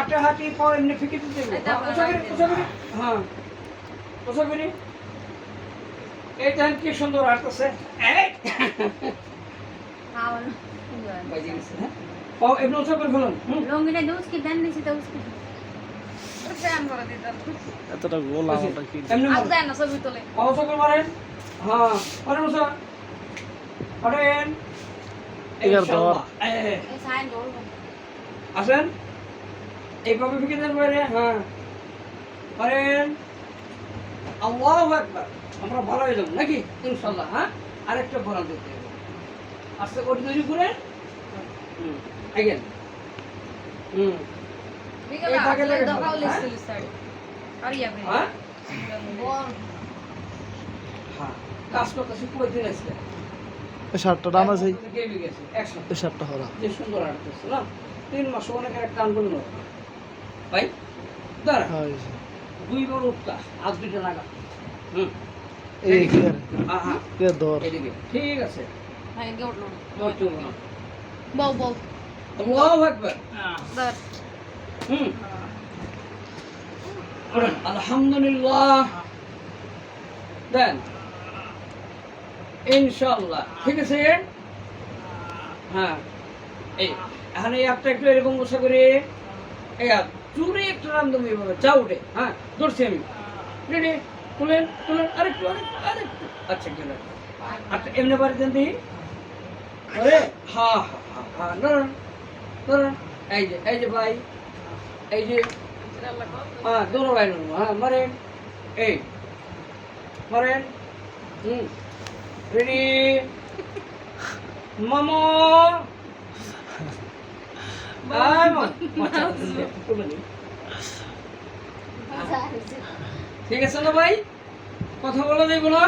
হাঁটা হাঁটি পাও এমনি ফিকে দিতে হবে। হ্যাঁ কোথা করি এই দেখেন কি সুন্দর হাঁটতেছে বাজে গেছে হ্যাঁ পাও এমনি উঁচা করে ফেলুন লঙ্গিটা দুস কি দেন দিছি তো উসকি এতটা গোল আমারটা কি এমনি আজ দেন না ছবি তোলে পাও উঁচা করে মারেন হ্যাঁ মারেন উঁচা মারেন এগার ধর। এই সাইন দৌড় আসেন এইভাবে ফিকে দেন বাইরে হ্যাঁ করেন আল্লাহু আকবার আমরা ভালো হয়ে যাবো নাকি ইনশাআল্লাহ হ্যাঁ আরেকটা বলান দিতে হবে আস্তে করে তৈরি করে again বিকেলে এই ফাঁকে লেগে দেখাও যাবে, লিস্ট স্টাডি আর ইয়াবে হ্যাঁ বল হ্যাঁ কাজ করতেছি কই দিন আসলে এই শার্টটা ডান আছে গেমে গেছে একসাথে এই শার্টটা হরা যে সুন্দর আর্টিস্ট না 3 মাস অনেক একটা টান করলো ভাই দাঁড়া হ্যাঁ দুইবার উঠতা আজ দুইটা লাগা এই কি আর হ্যাঁ কে ধর এদিকে ঠিক আছে হ্যাঁ গে উঠলো ধরতে না বল বল আল্লাহু আকবার ধর আলহামদুলিল্লাহ দেন ইনশাআল্লাহ ঠিক আছে হ্যাঁ এই এখন এই আপটা একটু এরকম বসা করে এই আপ চুরে একটু রামদম এইভাবে চা উঠে হ্যাঁ ধরছি আমি রেডি তুলেন তুলেন আরেকটু আরেকটু আচ্ছা গেলেন আচ্ছা এমনি বাড়ি দেন দিই আরে হ্যাঁ হ্যাঁ হ্যাঁ হ্যাঁ ধরুন ধরুন এই যে ভাই এই যে হ্যাঁ দোনো ভাই হ্যাঁ মারেন এই মারেন রেডি মামো ঠিক আছে না ভাই কথা বলা যাইব না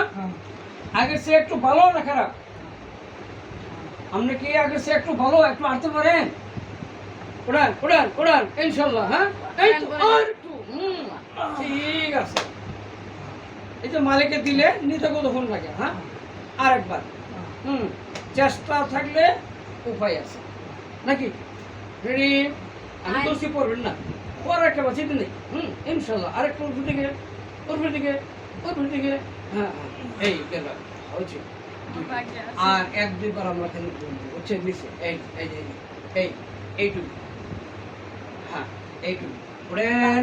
আগের সে একটু ভালো না খারাপ আপনি কি আগের সে একটু ভালো একটু আনতে পারেন উড়ান উড়ান উড়ান ইনশাল্লাহ হ্যাঁ এই তো আর একটু ঠিক আছে এই যে মালিকে দিলে নিতে কতক্ষণ লাগে হ্যাঁ আরেকবার চেষ্টা থাকলে উপায় আছে নাকি রেডি আমি দোষী পড়বেন না পর একটা বাঁচিয়ে নেই ইনশাল্লাহ আরেকটা ওর দিকে ওর দিকে ওর দিকে হ্যাঁ এই গেল হয়েছে আর এক দুইবার আমরা খালি হচ্ছে নিচে এই এই যে এই এইটুকু হ্যাঁ এইটুকু উড়েন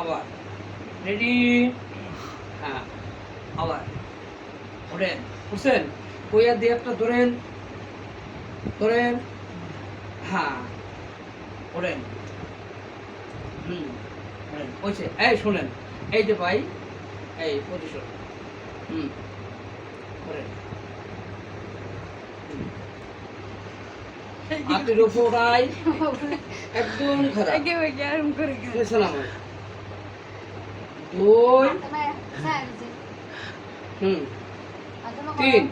আবার রেডি হ্যাঁ আবার উড়েন বুঝছেন কইয়া দিয়ে একটা ধরেন ধরেন হ্যাঁ ওরেন ওইছে এই শোনেন এই যে ভাই এই পজিশন ওরেন হাতের উপরাই একদম খারাপ বুঝছেন আমার দুই তিন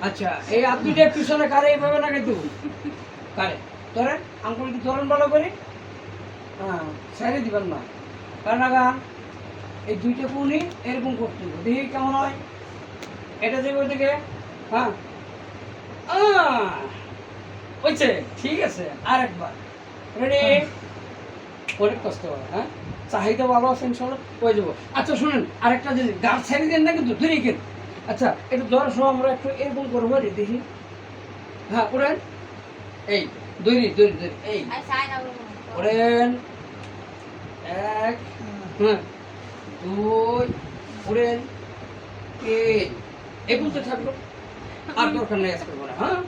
আচ্ছা এই আপনিটা পিছনে কারে এইভাবে না কিন্তু কারে ধরেন আঙ্গুল কি ধরেন ভালো করে হ্যাঁ সাইডে দিবেন না কারণ আগান এই দুইটা কোণই এরকম করতে হবে দেখি কেমন হয় এটা দেবে ওইদিকে হ্যাঁ হয়েছে ঠিক আছে আরেকবার রেডি অনেক কষ্ট হয় হ্যাঁ চাহিদা ভালো আছে ইনশাল্লাহ হয়ে যাবো আচ্ছা শুনেন আরেকটা জিনিস গাছ ছেড়ে দেন না কিন্তু ধরে কেন আচ্ছা এটা ধরার সময় আমরা একটু এরকম করবো রে দেখি হ্যাঁ ওরেন এই দড়ি দড়ি দড়ি এই ওরেন এক হ্যাঁ দুই ওরেন তিন এই বলতে থাকলো আর দরকার নেই আজকে হ্যাঁ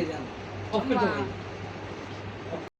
যান